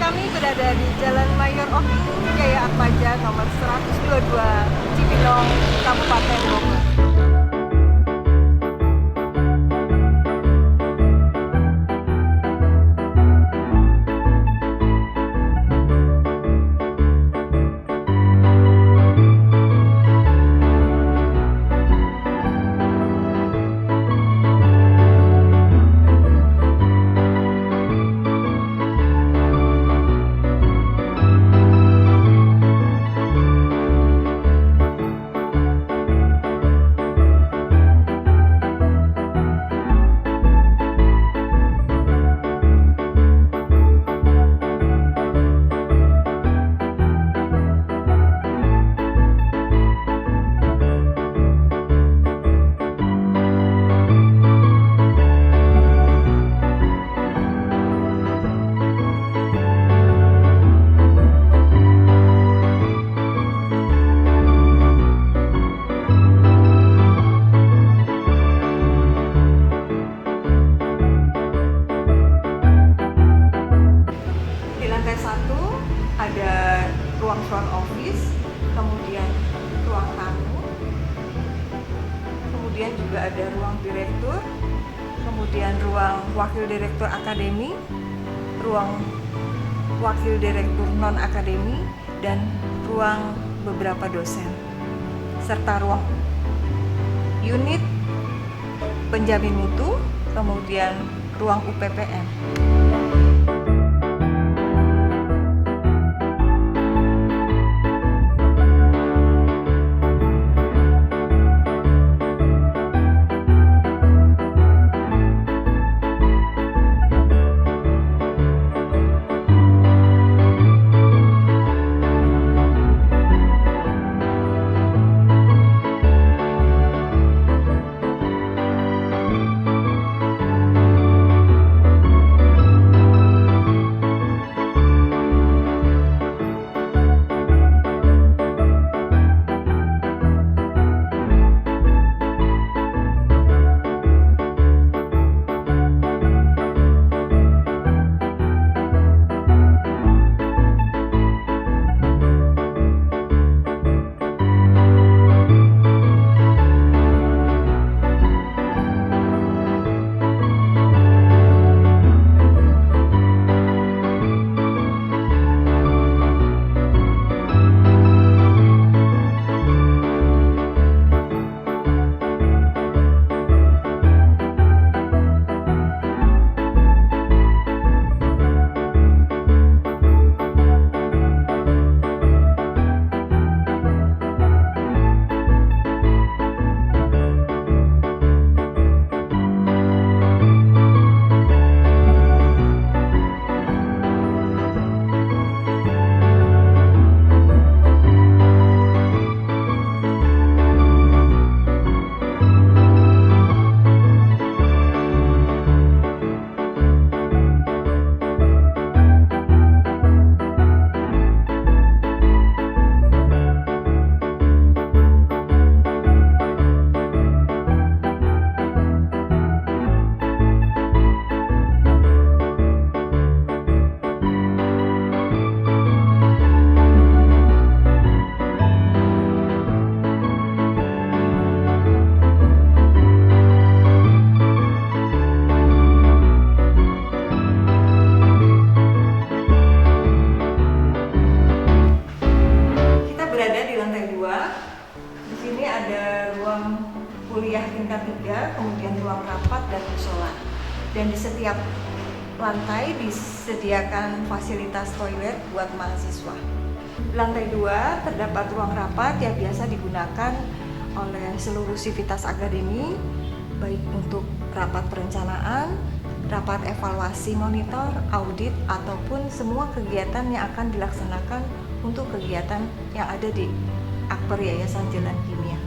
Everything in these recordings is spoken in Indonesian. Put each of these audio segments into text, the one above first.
kami berada di Jalan Mayor Oking Jaya Atmaja nomor 122 Cibinong, Kabupaten Bogor. Ada ruang front office, kemudian ruang tamu, kemudian juga ada ruang direktur, kemudian ruang wakil direktur akademi, ruang wakil direktur non-akademi, dan ruang beberapa dosen, serta ruang unit penjamin mutu, kemudian ruang UPPM. Kuliah tingkat 3, kemudian ruang rapat dan musola. Dan di setiap lantai disediakan fasilitas toilet buat mahasiswa. Di lantai 2 terdapat ruang rapat yang biasa digunakan oleh seluruh sivitas akademi, baik untuk rapat perencanaan, rapat evaluasi monitor, audit, ataupun semua kegiatan yang akan dilaksanakan untuk kegiatan yang ada di Akper Yayasan Jalan Kimia.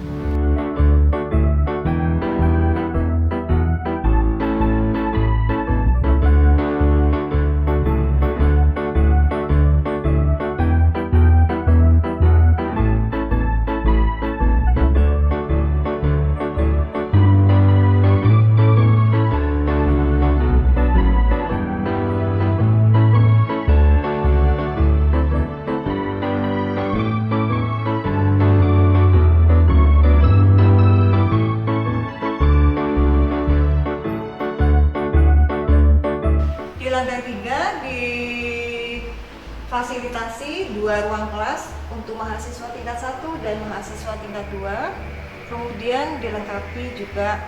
Fasilitasi 2 ruang kelas untuk mahasiswa tingkat 1 dan mahasiswa tingkat 2. Kemudian dilengkapi juga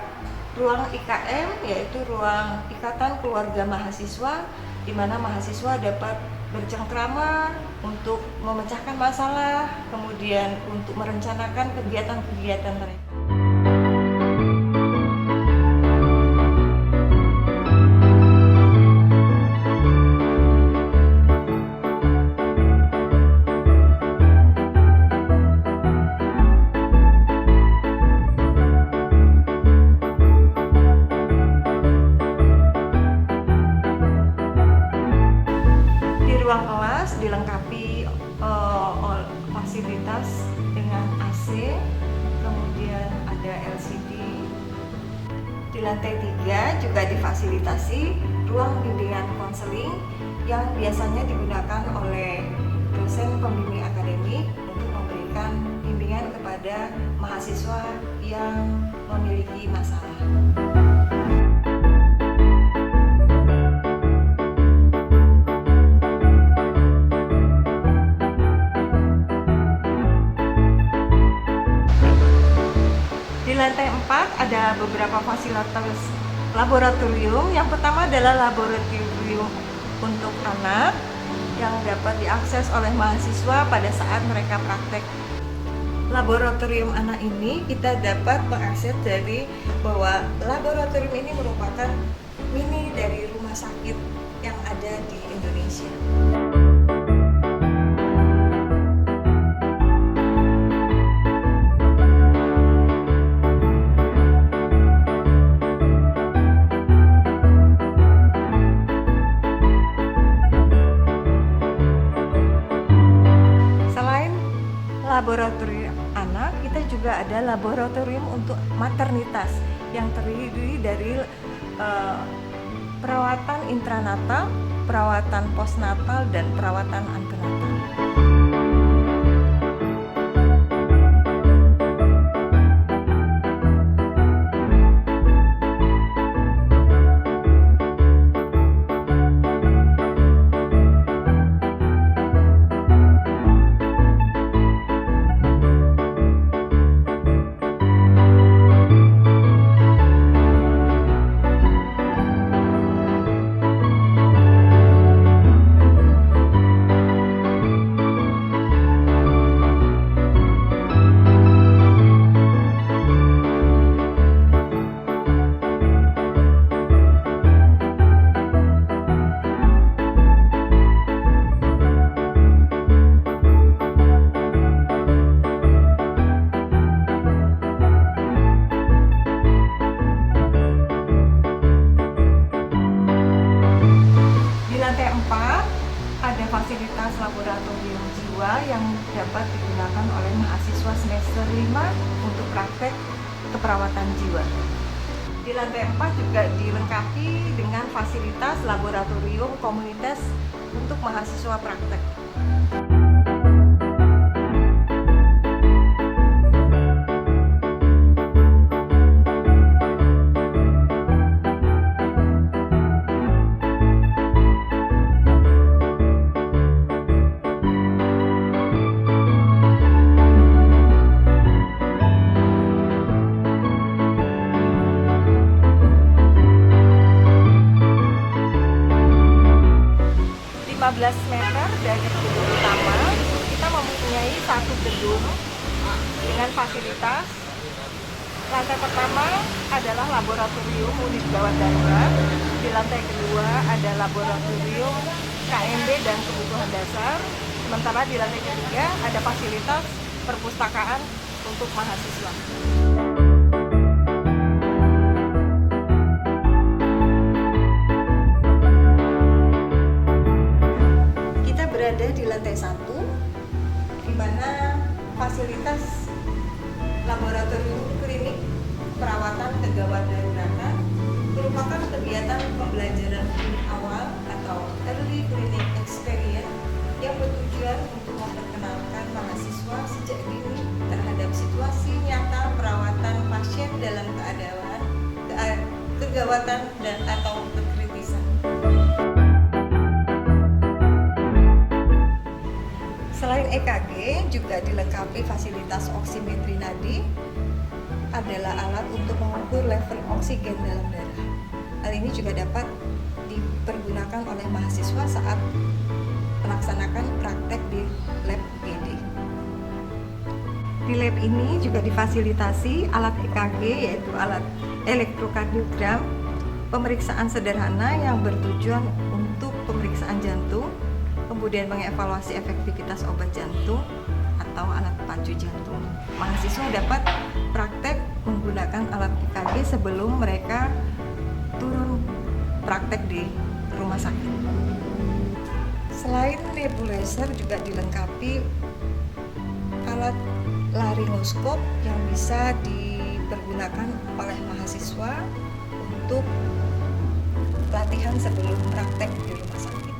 ruang IKM, yaitu ruang Ikatan Keluarga Mahasiswa, di mana mahasiswa dapat bercengkrama untuk memecahkan masalah, kemudian untuk merencanakan kegiatan-kegiatan mereka. Ruang kelas dilengkapi fasilitas dengan AC, kemudian ada LCD. Di lantai 3 juga difasilitasi ruang bimbingan konseling yang biasanya digunakan oleh dosen pembimbing akademik untuk memberikan bimbingan kepada mahasiswa yang memiliki masalah. Di lantai 4 ada beberapa fasilitas laboratorium. Yang pertama adalah laboratorium untuk anak yang dapat diakses oleh mahasiswa pada saat mereka praktek. Laboratorium anak ini kita dapat mengakses dari bahwa laboratorium ini merupakan mini dari rumah sakit yang ada di Indonesia. Laboratorium anak, kita juga ada laboratorium untuk maternitas yang terdiri dari perawatan intranatal, perawatan postnatal, dan perawatan antenatal. Ada fasilitas laboratorium jiwa yang dapat digunakan oleh mahasiswa semester 5 untuk praktek keperawatan jiwa. Di lantai 4 juga dilengkapi dengan fasilitas laboratorium komunitas untuk mahasiswa praktek. Meter dari gedung utama, kita mempunyai satu gedung dengan fasilitas. Lantai pertama adalah laboratorium unit gawat darurat. Di lantai kedua ada laboratorium KMB dan kebutuhan dasar. Sementara di lantai ketiga ada fasilitas perpustakaan untuk mahasiswa. Berada di lantai 1, di mana fasilitas laboratorium klinik perawatan kegawat daruratan merupakan kegiatan pembelajaran klinik awal atau early clinic experience yang bertujuan untuk memperkenalkan mahasiswa sejak dini terhadap situasi nyata perawatan pasien dalam keadaan kegawatan dan atau kekritisan. EKG juga dilengkapi fasilitas oksimetri nadi, adalah alat untuk mengukur level oksigen dalam darah. Hal ini juga dapat dipergunakan oleh mahasiswa saat melaksanakan praktek di lab UGD. Di lab ini juga difasilitasi alat EKG, yaitu alat elektrokardiogram, pemeriksaan sederhana yang bertujuan untuk pemeriksaan jantung, kemudian mengevaluasi efektivitas obat jantung atau alat pacu jantung. Mahasiswa dapat praktek menggunakan alat EKG sebelum mereka turun praktek di rumah sakit. Selain nebulizer juga dilengkapi alat laryngoskop yang bisa dipergunakan oleh mahasiswa untuk latihan sebelum praktek di rumah sakit.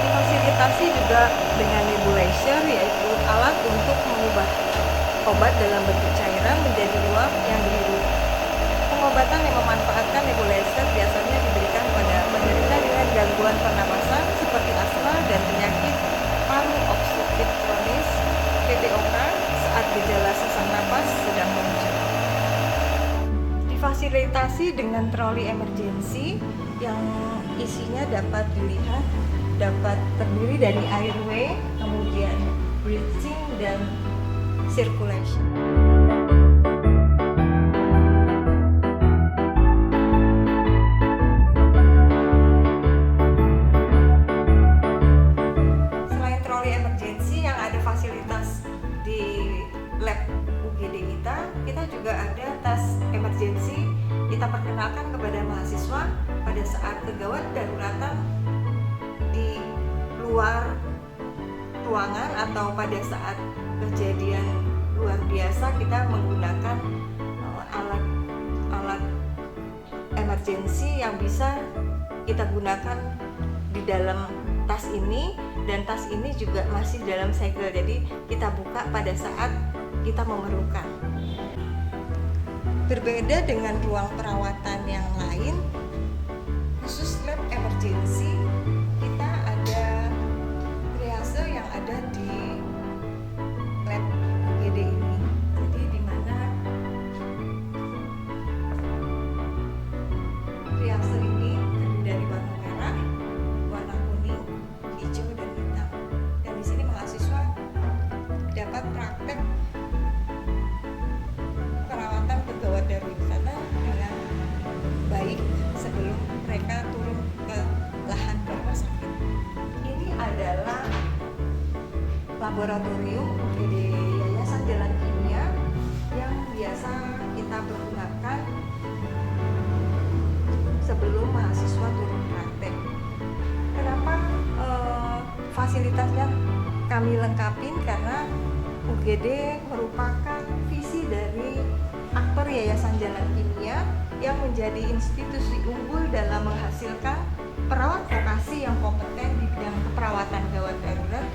Difasilitasi juga dengan nebulizer, yaitu alat untuk mengubah obat dalam bentuk cairan menjadi uap yang dihirup. Pengobatan yang memanfaatkan nebulizer biasanya diberikan pada penderita dengan gangguan pernapasan seperti asma dan penyakit paru obstruktif kronis (PPOK) saat gejala sesak napas sedang muncul. Difasilitasi dengan troli emergency yang isinya dapat dilihat dapat terdiri dari airway, kemudian breathing dan circulation. Selain troli emergency yang ada fasilitas di lab UGD kita juga ada tas emergency. Kita perkenalkan kepada mahasiswa pada saat kegawat daruratan di luar ruangan atau pada saat kejadian luar biasa, kita menggunakan alat emergency yang bisa kita gunakan di dalam tas ini, dan tas ini juga masih dalam segel, jadi kita buka pada saat kita memerlukan. Berbeda dengan ruang perawatan yang lain, khusus lab emergency kita ada triase yang ada di lab UGD ini. Jadi di mana triase ini terdiri dari warna merah, warna kuning, hijau dan hitam. Dan di sini mahasiswa dapat praktek perawatan kegawat darurat dengan baik sebelum mereka turun ke lahan rumah sakit. Ini adalah laboratorium di Yayasan Jalan Kimia yang biasa kita pergunakan sebelum mahasiswa turun praktek. Kenapa fasilitasnya kami lengkapin? Karena UGD merupakan visi dari aktor Yayasan Jalan Kimia yang menjadi institusi unggul dalam menghasilkan perawat vokasi yang kompeten di bidang keperawatan gawat darurat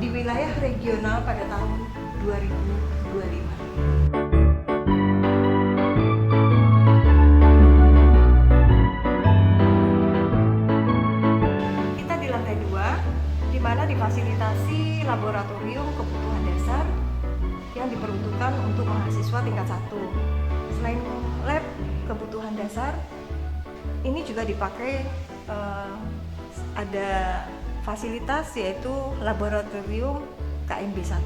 di wilayah regional pada tahun 2025. Kita di lantai 2, di mana difasilitasi laboratorium kebutuhan dasar yang diperuntukkan untuk mahasiswa tingkat 1. Selain lab kebutuhan dasar, ini juga dipakai ada fasilitas yaitu laboratorium KMB 1.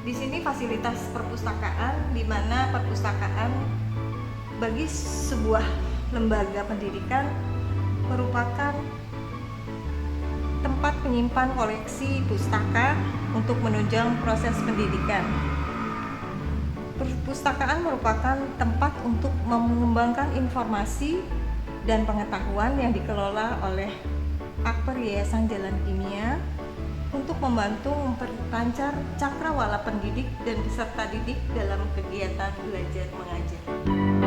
Di sini fasilitas perpustakaan, di mana perpustakaan bagi sebuah lembaga pendidikan merupakan tempat penyimpan koleksi pustaka untuk menunjang proses pendidikan. Perpustakaan merupakan tempat untuk mengembangkan informasi dan pengetahuan yang dikelola oleh Akper Yayasan Jalan Kimia untuk membantu memperlancar cakrawala pendidik dan peserta didik dalam kegiatan belajar mengajar.